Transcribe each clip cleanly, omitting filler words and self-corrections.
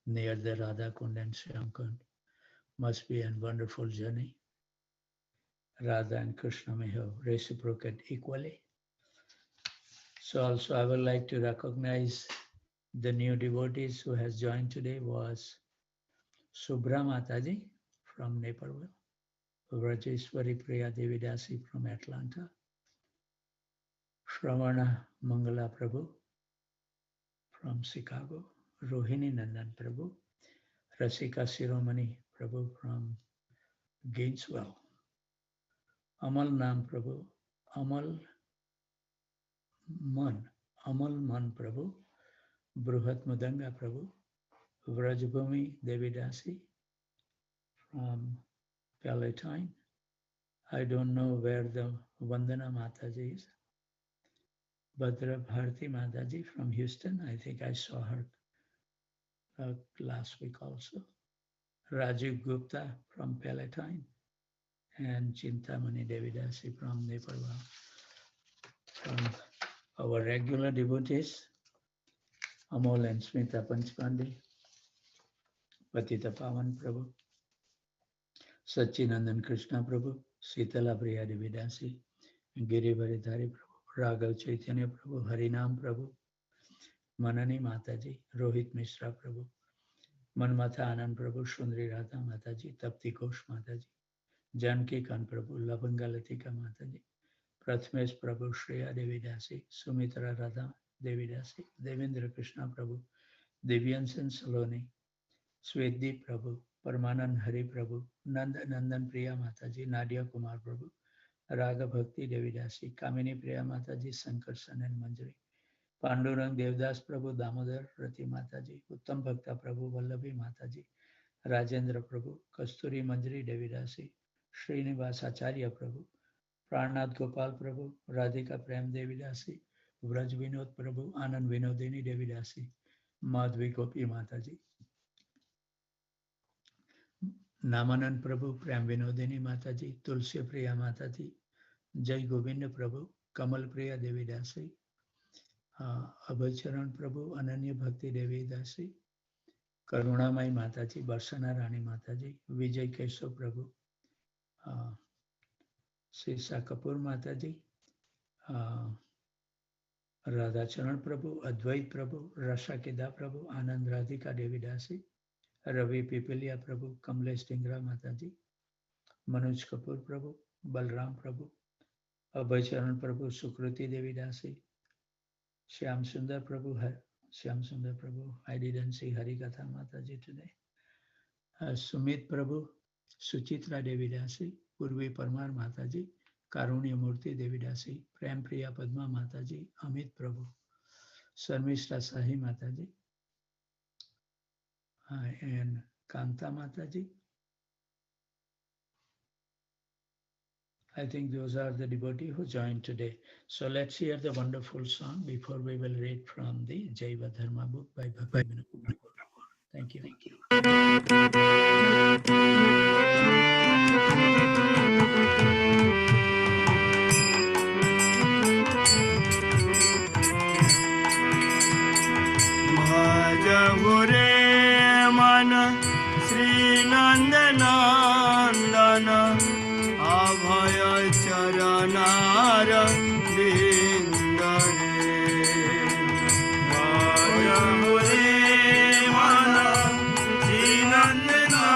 near the Radha Kund and Shyam Kund. Must be a wonderful journey. Radha and Krishna may have reciprocated equally. So also I would like to recognize the new devotees who has joined today was Subhra Mataji from Naperville, Vrajeshwari Priya Devidasi from Atlanta, Shravana Mangala Prabhu from Chicago, Rohini Nandan Prabhu, Rasika Siromani Prabhu from Gainesville, Amal Nam Prabhu, Amal Man Prabhu, Bruhat Mudanga Prabhu, Vrajbhumi Devidasi from Palatine. I don't know where the Vandana Mataji is. Bhadra Bharti Mataji from Houston. I think I saw her last week also. Rajiv Gupta from Palatine. And Chintamani Devidasi from Naperville. From our regular devotees, Amol and Smita Panchpande, Patita Pavan Prabhu, Satchinandan Krishna Prabhu, Sitala Priya Devidasi, Giri Varidhari Prabhu, Raghav Chaitanya Prabhu, Harinam Prabhu, Manani Mataji, Rohit Mishra Prabhu, Manmatha Anand Prabhu, Shundri Radha Mataji, Tapti Ghosh Mataji, Janki Khan Prabhu, Lavanga Latika Mataji, Prathmesh Prabhu, Shreya Devidasi, Sumitra Radha Devidasi, Devendra Krishna Prabhu, Devyansan Saloni, Sweddeep Prabhu, Parmanand Hari Prabhu, Nanda Nandan Priya Mataji, Nadia Kumar Prabhu, Raga Bhakti Devidasi, Kamini Priya Mataji, Sankarsan and Manjari, Pandurang Devdas Prabhu, Damodar Rati Mataji, Uttam Bhakta Prabhu, Vallabhi Mataji, Rajendra Prabhu, Kasturi Manjari Devidasi, Srinivas Acharya Prabhu, Pranath Gopal Prabhu, Radhika Prem Devidasi, Vraj Vinod Prabhu, Anand Vinodini Devidasi, Madhvi Gopi Mataji, Namanand Prabhu, Prem Vinodini Mataji, Tulsi Priya Mataji, Jai Govinda Prabhu, Kamal Priya Devidasi, Abhacharan Prabhu, Ananya Bhakti Devidasi, Karunamai Mataji, Barsana Rani Mataji, Vijay Keshav Prabhu, Sisa Kapoor Mataji, Radhacharan Prabhu, Advait Prabhu, Rasa Keda Prabhu, Anand Radhika Devidasi, Ravi Pipilia Prabhu, Kamlesh Dingra Mataji, Manoj Kapoor Prabhu, Balram Prabhu, Abhacharan Prabhu, Sukruti Devidasi, Shyam Sundar Prabhu, I didn't see Harikatha Mataji today. Sumit Prabhu, Suchitra Devidasi, Purvi Parmar Mataji, Karunya Murti Devidasi, Prem Priya Padma Mataji, Amit Prabhu, Sarmishra Sahi Mataji, and Kanta Mataji. I think those are the devotees who joined today. So let's hear the wonderful song before we will read from the Jaiva Dharma book by Bhakti Vinod Prabhu. Thank you. Bhajavure mana Sri Nandanandana Abhaya Charanara Vindare Bhajavure mana Sri Nandanandana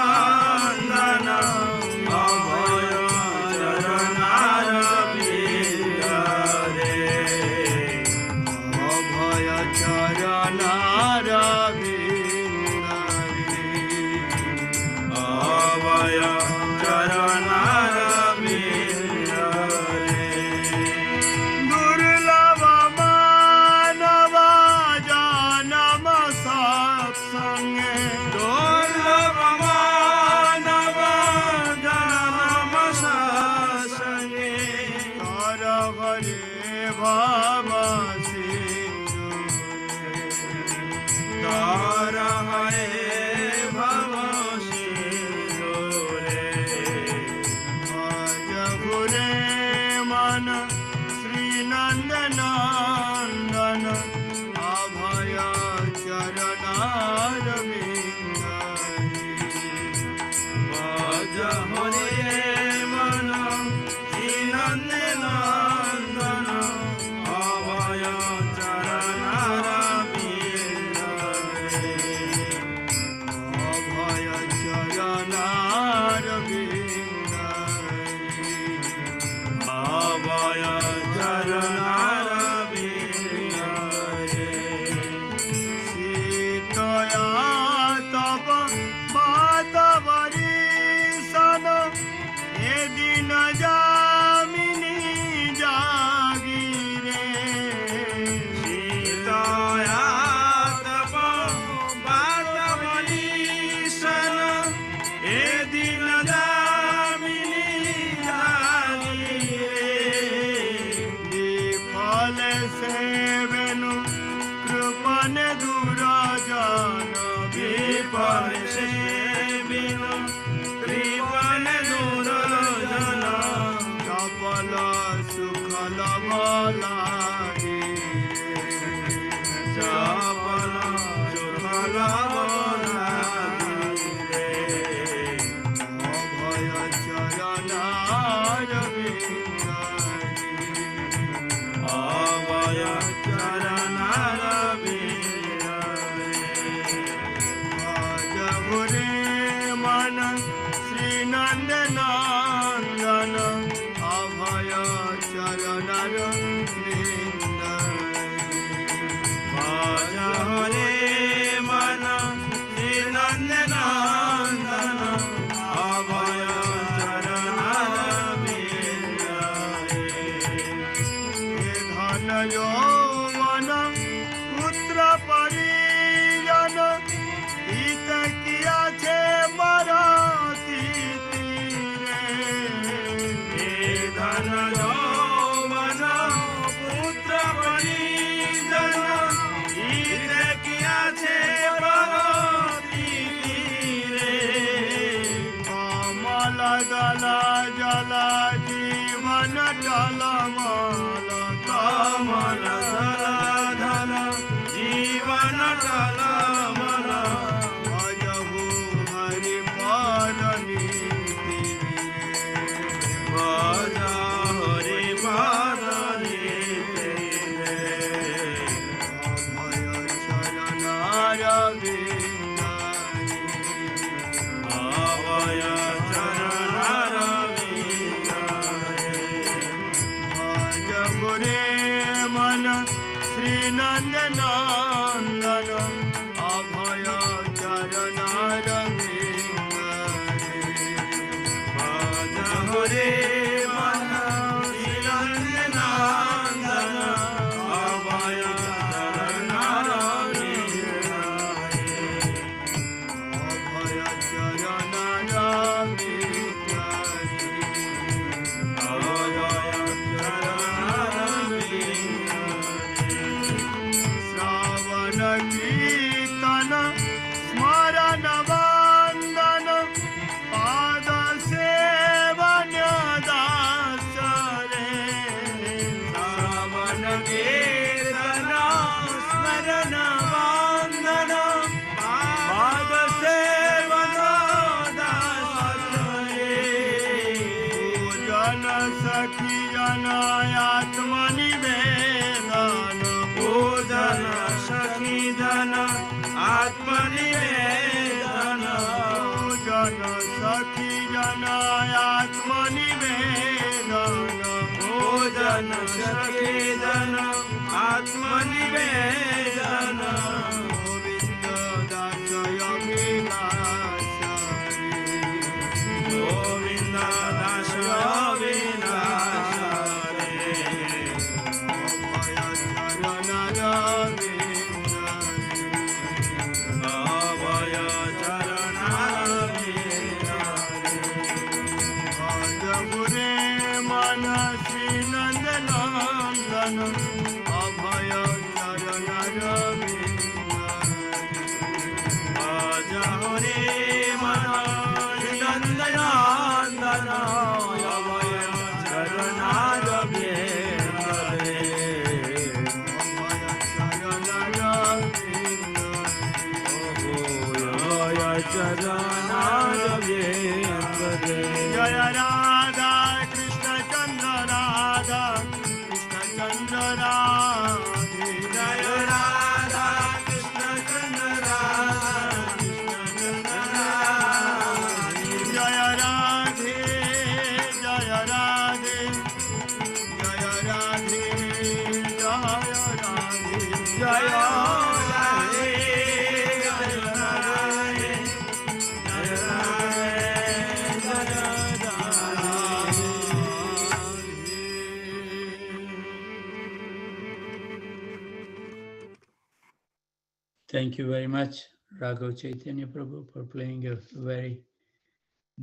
Thank you very much, Raghav Chaitanya Prabhu, for playing a very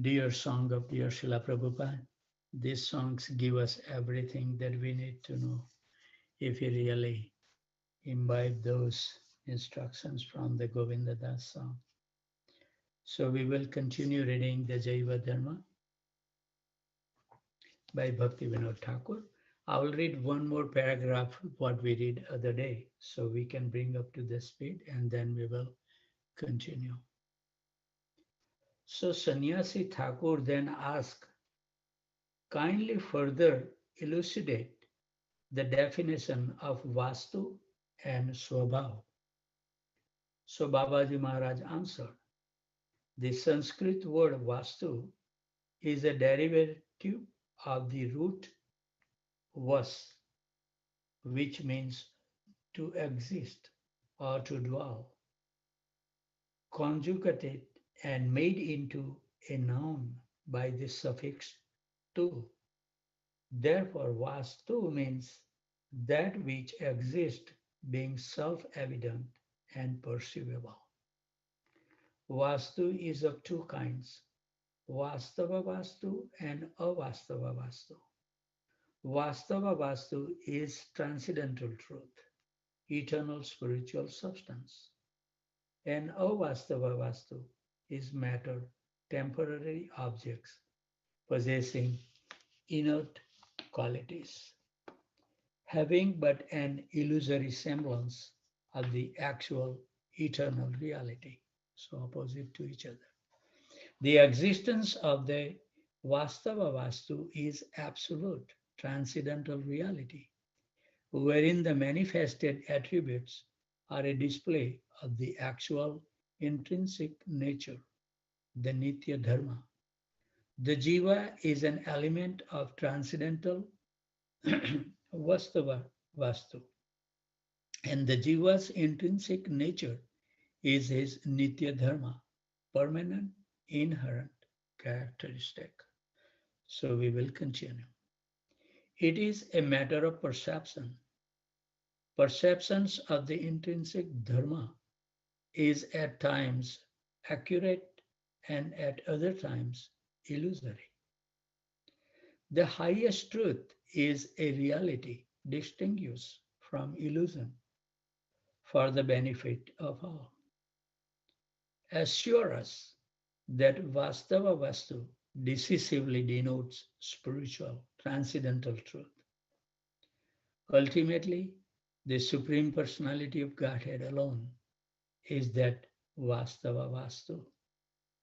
dear song of dear Srila Prabhupada. These songs give us everything that we need to know if we really imbibe those instructions from the Govinda Das song. So we will continue reading the Jaiva Dharma by Bhakti Vinod Thakur. I will read one more paragraph what we read other day so we can bring up to the speed, and then we will continue. So Sannyasi Thakur then asked, kindly further elucidate the definition of Vastu and Swabhav. So Babaji Maharaj answered, the Sanskrit word Vastu is a derivative of the root vas, which means to exist or to dwell, conjugated and made into a noun by the suffix tu. Therefore, vastu means that which exists being self-evident and perceivable. Vastu is of two kinds, Vastava Vastu and Avastava Vastu. Vastava Vastu is transcendental truth, eternal spiritual substance. And Avastava Vastu is matter, temporary objects possessing inert qualities, having but an illusory semblance of the actual eternal reality, so opposite to each other. The existence of the Vastava Vastu is absolute, transcendental reality, wherein the manifested attributes are a display of the actual intrinsic nature, the Nitya Dharma. The Jiva is an element of transcendental Vastava Vastu, and the Jiva's intrinsic nature is his Nitya Dharma, permanent, inherent characteristic. So we will continue. It is a matter of perception. Perceptions of the intrinsic dharma is at times accurate and at other times illusory. The highest truth is a reality distinguished from illusion for the benefit of all. Assure us that Vastava Vastu decisively denotes spiritual, transcendental truth. Ultimately, the Supreme Personality of Godhead alone is that Vastava Vastu,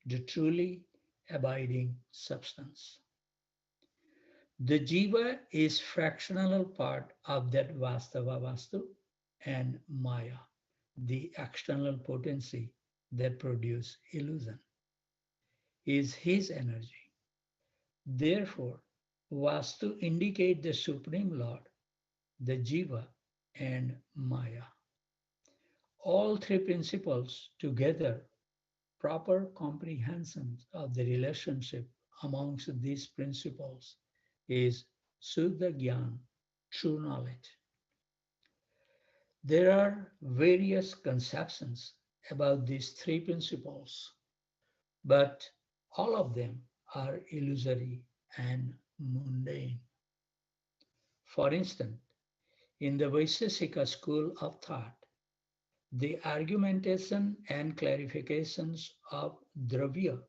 the truly abiding substance. The Jiva is fractional part of that Vastava Vastu and Maya, the external potency that produces illusion, is his energy. Therefore, Vastu indicate the Supreme Lord, the Jiva, and Maya. All three principles together, proper comprehension of the relationship amongst these principles is Suddha Gyan, true knowledge. There are various conceptions about these three principles, but all of them are illusory and mundane. For instance, in the Vaisesika school of thought, the argumentation and clarifications of dravya,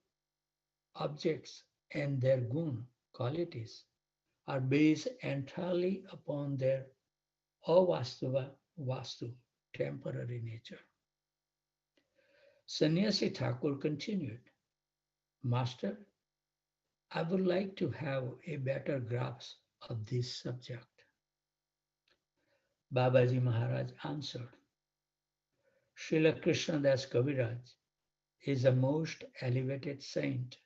objects, and their gun, qualities, are based entirely upon their avastava vastu, temporary nature. Sannyasi Thakur continued, Master, I would like to have a better grasp of this subject. Babaji Maharaj answered, Srila Krishnadas Kaviraj is a most elevated saint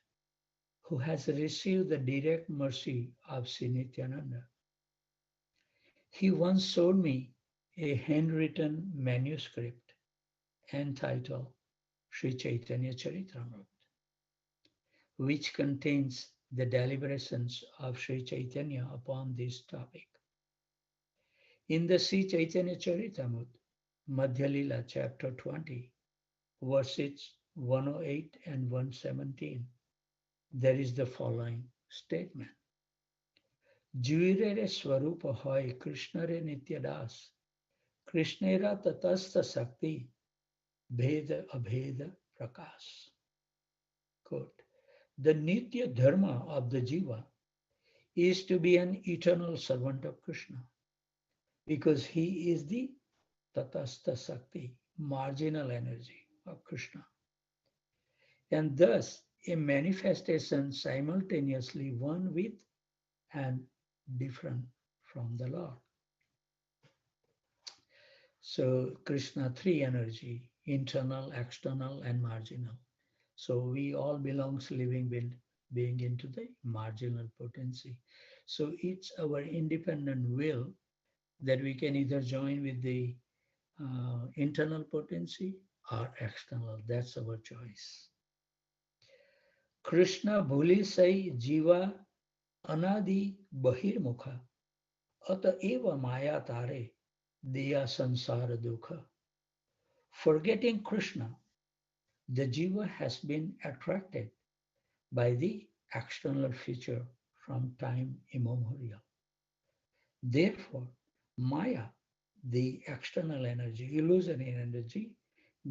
who has received the direct mercy of Sri Nityananda. He once showed me a handwritten manuscript entitled Sri Chaitanya Charitamrita, which contains the deliberations of Sri Chaitanya upon this topic. In the Sri Chaitanya Charitamrita, Madhya Lila, chapter 20, verses 108 and 117, there is the following statement. Juirere Swarupa hoy Krishnare Nityadas, Krishnera Tatastha Sakti, Bheda Abheda Prakash. Quote, the Nitya Dharma of the Jiva is to be an eternal servant of Krishna because he is the Tatastha Sakti, marginal energy, of Krishna, and thus a manifestation simultaneously one with and different from the Lord. So Krishna, three energy, internal, external, and marginal. So we all belongs living being into the marginal potency. So it's our independent will that we can either join with the internal potency or external. That's our choice. Krishna bhuli sai jiva anadi bahirmukha ata eva maya tare diya sansara dukha. Forgetting Krishna, the jiva has been attracted by the external feature from time immemorial. Therefore, Maya, the external energy, illusory energy,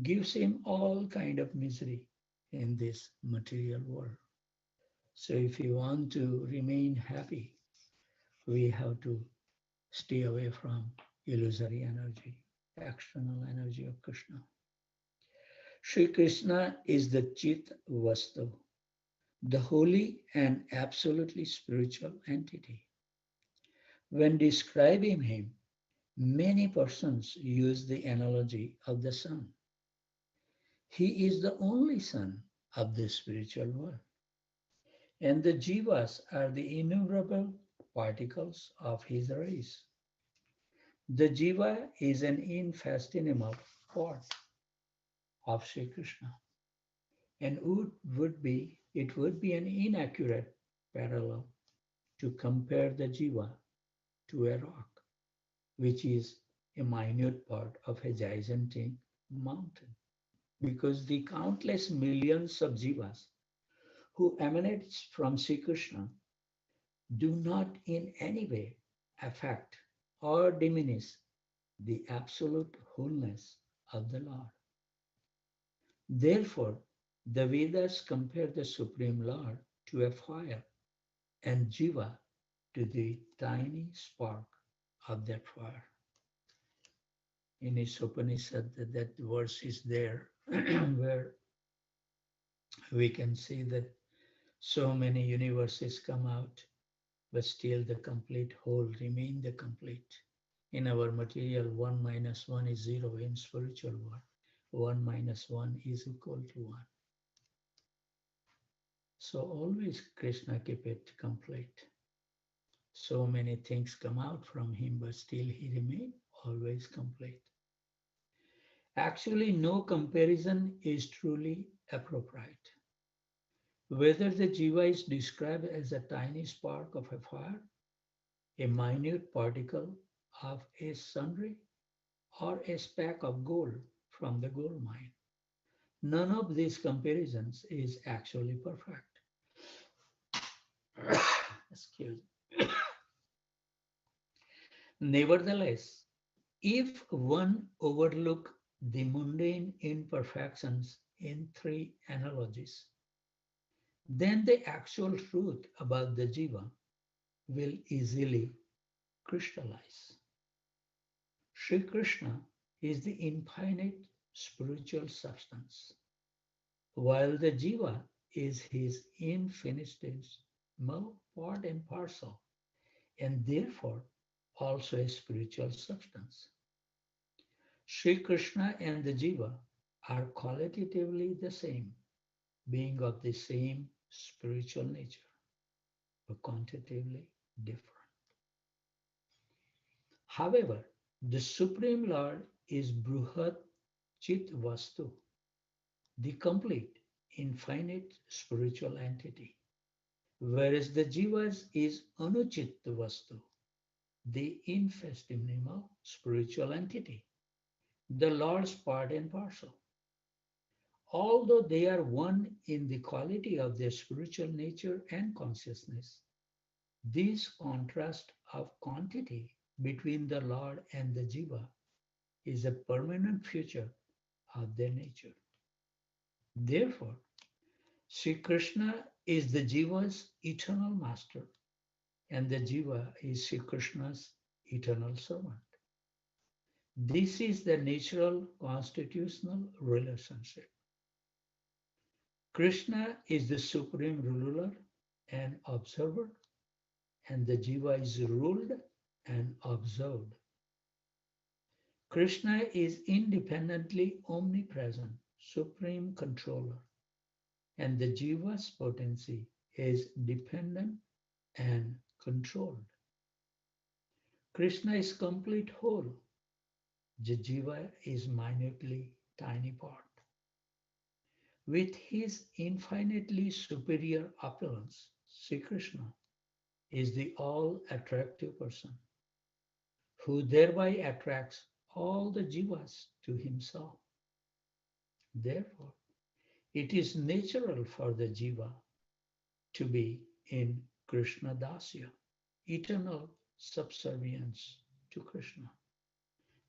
gives him all kind of misery in this material world. So if we want to remain happy, we have to stay away from illusory energy, external energy of Krishna. Sri Krishna is the Chit Vastu, the holy and absolutely spiritual entity. When describing him, many persons use the analogy of the sun. He is the only sun of the spiritual world. And the jivas are the innumerable particles of his rays. The jiva is an infathomable part of Sri Krishna. And it would be an inaccurate parallel to compare the jiva to a rock, which is a minute part of a gigantic mountain. Because the countless millions of jivas who emanate from Sri Krishna do not in any way affect or diminish the absolute wholeness of the Lord. Therefore, the Vedas compare the Supreme Lord to a fire and Jiva to the tiny spark of that fire. In his Upanishad, that verse is there where we can see that so many universes come out, but still the complete whole remain the complete. In our material, 1 minus 1 is 0. In spiritual world, 1 minus 1 is equal to 1. So always Krishna keep it complete. So many things come out from him, but still he remain always complete. Actually, no comparison is truly appropriate. Whether the jiva is described as a tiny spark of a fire, a minute particle of a sunray, or a speck of gold from the gold mine. None of these comparisons is actually perfect. Excuse me. Nevertheless, if one overlook the mundane imperfections in three analogies, then the actual truth about the jiva will easily crystallize. Sri Krishna is the infinite spiritual substance, while the jiva is his infinitesimal part and parcel, and therefore also a spiritual substance. Sri Krishna and the jiva are qualitatively the same, being of the same spiritual nature, but quantitatively different. However, the Supreme Lord is Bruhat Chit Vastu, the complete, infinite spiritual entity, whereas the Jivas is Anuchit Vastu, the infinitesimal spiritual entity, the Lord's part and parcel. Although they are one in the quality of their spiritual nature and consciousness, this contrast of quantity between the Lord and the Jiva is a permanent feature of their nature. Therefore, Sri Krishna is the Jiva's eternal master, and the Jiva is Sri Krishna's eternal servant. This is the natural constitutional relationship. Krishna is the supreme ruler and observer, and the Jiva is ruled and observed. Krishna is independently omnipresent, supreme controller, and the Jiva's potency is dependent and controlled. Krishna is complete whole. The Jiva is minutely tiny part. With his infinitely superior appearance, Sri Krishna is the all-attractive person who thereby attracts all the jivas to himself. Therefore, it is natural for the jiva to be in Krishna Dasya, eternal subservience to Krishna.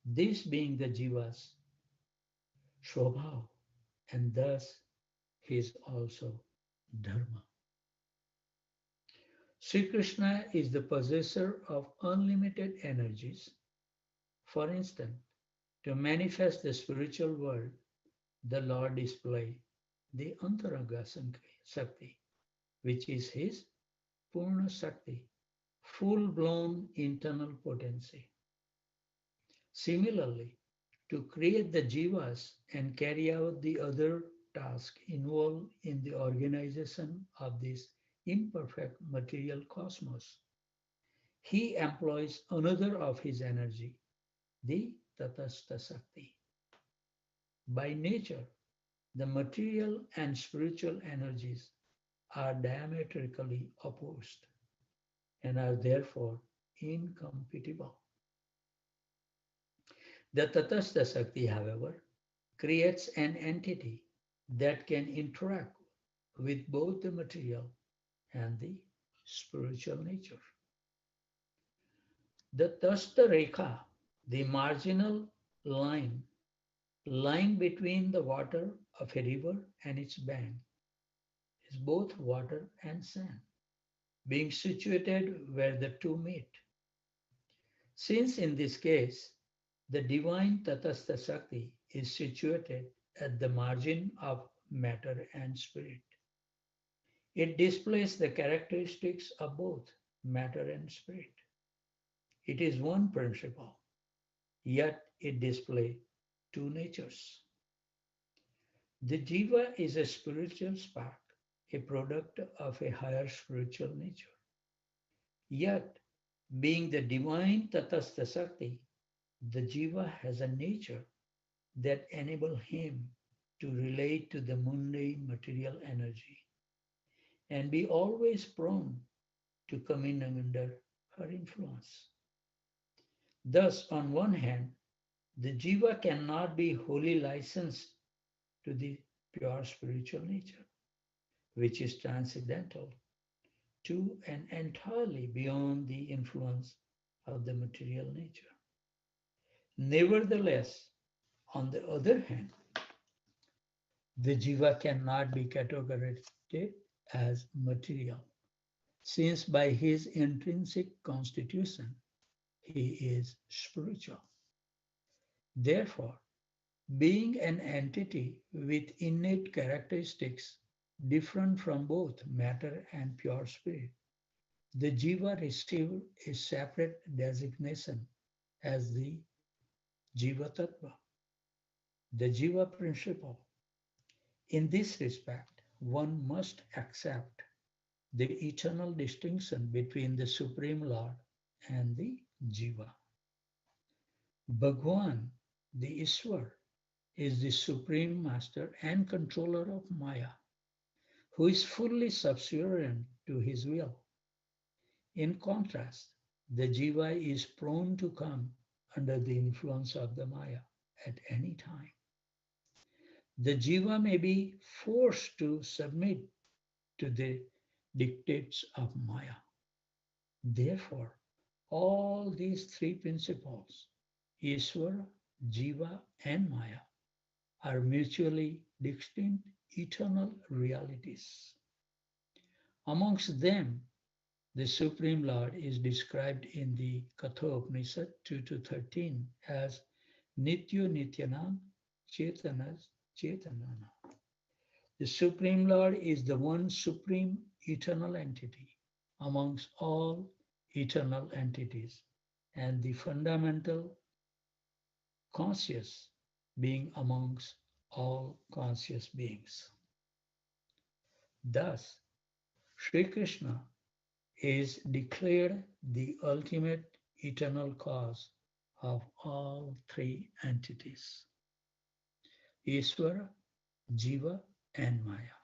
This being the jiva's swabhav, and thus his also dharma. Sri Krishna is the possessor of unlimited energies. For instance, to manifest the spiritual world, the Lord displayed the Antaraga Sakti, which is his Purna Sakti, full-blown internal potency. Similarly, to create the jivas and carry out the other tasks involved in the organization of this imperfect material cosmos, he employs another of his energy, the Tatastha Sakti. By nature, the material and spiritual energies are diametrically opposed and are therefore incompatible. The Tatastha Sakti, however, creates an entity that can interact with both the material and the spiritual nature. The Tasta Rekha, the marginal line lying between the water of a river and its bank, is both water and sand, being situated where the two meet. Since in this case, the divine Tatastha Shakti is situated at the margin of matter and spirit, it displays the characteristics of both matter and spirit. It is one principle, yet it displays two natures. The jiva is a spiritual spark, a product of a higher spiritual nature. Yet, being the divine Tatastha Shakti, the jiva has a nature that enables him to relate to the mundane material energy and be always prone to coming under her influence. Thus, on one hand, the jiva cannot be wholly licensed to the pure spiritual nature, which is transcendental to and entirely beyond the influence of the material nature. Nevertheless, on the other hand, the jiva cannot be categorized as material, since by his intrinsic constitution, he is spiritual. Therefore, being an entity with innate characteristics different from both matter and pure spirit, the jiva received a separate designation as the jiva tattva, the jiva principle. In this respect, one must accept the eternal distinction between the Supreme Lord and the jiva. Bhagwan, the Ishwar, is the supreme master and controller of Maya, who is fully subservient to his will. In contrast, the jiva is prone to come under the influence of the Maya at any time. The jiva may be forced to submit to the dictates of Maya. Therefore, all these three principles, Ishvara, Jiva, and Maya, are mutually distinct eternal realities. Amongst them, the Supreme Lord is described in the Kathopanishad 2 to 13 as Nityo Nityanam Chetanas Chetanana. The Supreme Lord is the one supreme eternal entity amongst all eternal entities and the fundamental conscious being amongst all conscious beings. Thus, Sri Krishna is declared the ultimate eternal cause of all three entities, Ishvara, Jiva, and Maya.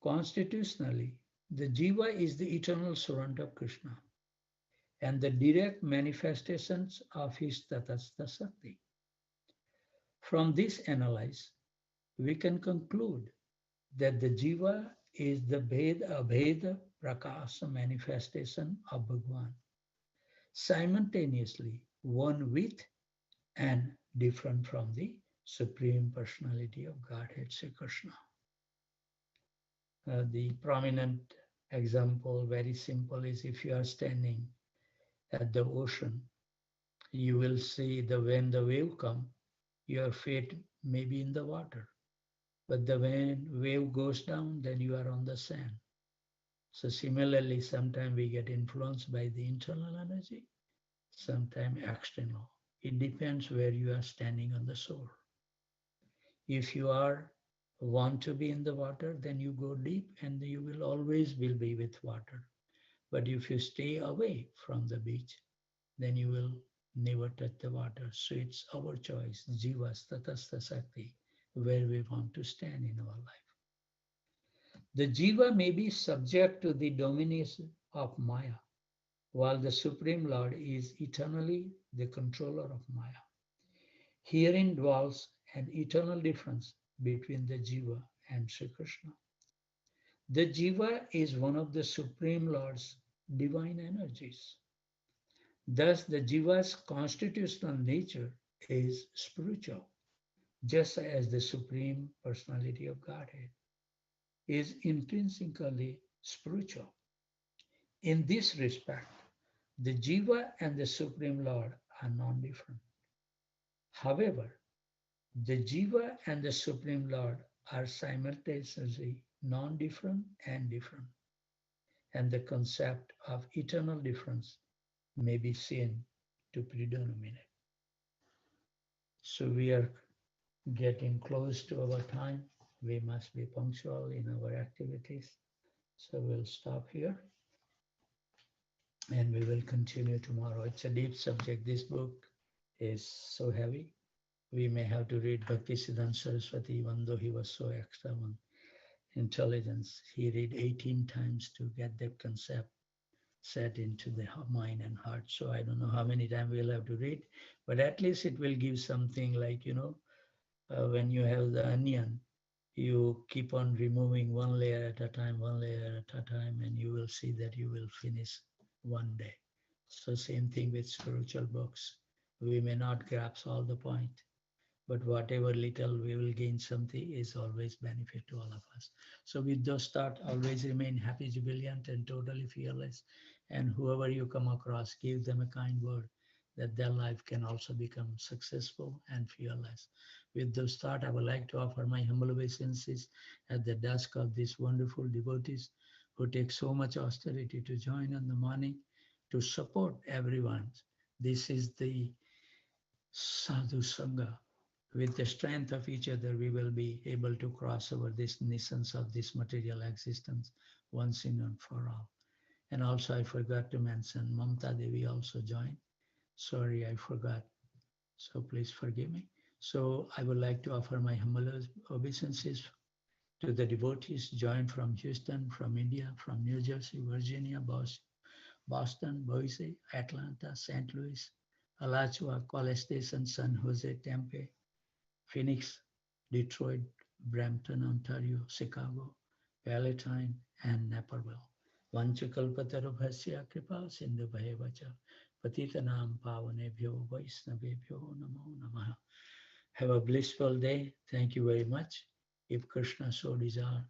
Constitutionally, the Jiva is the eternal servant of Krishna and the direct manifestations of his Tatastha Sakti. From this analysis, we can conclude that the Jiva is the Abheda Prakasa manifestation of Bhagavan, simultaneously one with and different from the Supreme Personality of Godhead, Sri Krishna. The prominent example, very simple, is if you are standing at the ocean, you will see when the wave come, your feet may be in the water. But when wave goes down, then you are on the sand. So similarly, sometimes we get influenced by the internal energy, sometimes external. It depends where you are standing on the shore. If you want to be in the water, then you go deep and you will be with water. But if you stay away from the beach, then you will never touch the water. So it's our choice, Jivas, Tatastha Sakti, where we want to stand in our life. The Jiva may be subject to the domination of Maya, while the Supreme Lord is eternally the controller of Maya. Herein dwells an eternal difference between the Jiva and Sri Krishna. The Jiva is one of the Supreme Lord's divine energies. Thus, the Jiva's constitutional nature is spiritual, just as the Supreme Personality of Godhead is intrinsically spiritual. In this respect, the Jiva and the Supreme Lord are non-different. However, the Jiva and the Supreme Lord are simultaneously non-different and different, and the concept of eternal difference may be seen to predominate. So we are getting close to our time. We must be punctual in our activities. So we'll stop here and we will continue tomorrow. It's a deep subject. This book is so heavy. We may have to read Bhaktisiddhanta Saraswati, even though he was so extra on intelligence. He read 18 times to get that concept set into the mind and heart. So I don't know how many times we'll have to read, but at least it will give something like, when you have the onion, you keep on removing one layer at a time, and you will see that you will finish one day. So same thing with spiritual books. We may not grasp all the point, but whatever little we will gain something is always benefit to all of us. So with those thoughts, always remain happy, jubilant, and totally fearless. And whoever you come across, give them a kind word that their life can also become successful and fearless. With those thoughts, I would like to offer my humble obeisances at the dusk of these wonderful devotees who take so much austerity to join in the morning to support everyone. This is the Sadhu Sangha. With the strength of each other, we will be able to cross over this nuisance of this material existence once and for all. And also I forgot to mention Mamta Devi also joined. Sorry, I forgot. So please forgive me. So I would like to offer my humble obeisances to the devotees joined from Houston, from India, from New Jersey, Virginia, Boston, Boise, Atlanta, St. Louis, Alachua, College Station, San Jose, Tempe, Phoenix, Detroit, Brampton, Ontario, Chicago, Palatine, and Naperville. Vanchakalpatarubhasya kripa sindhu bhayavacha patitanam pavanebhyo vaisnavebhyo namo namaha. Have a blissful day. Thank you very much. If Krishna so desire,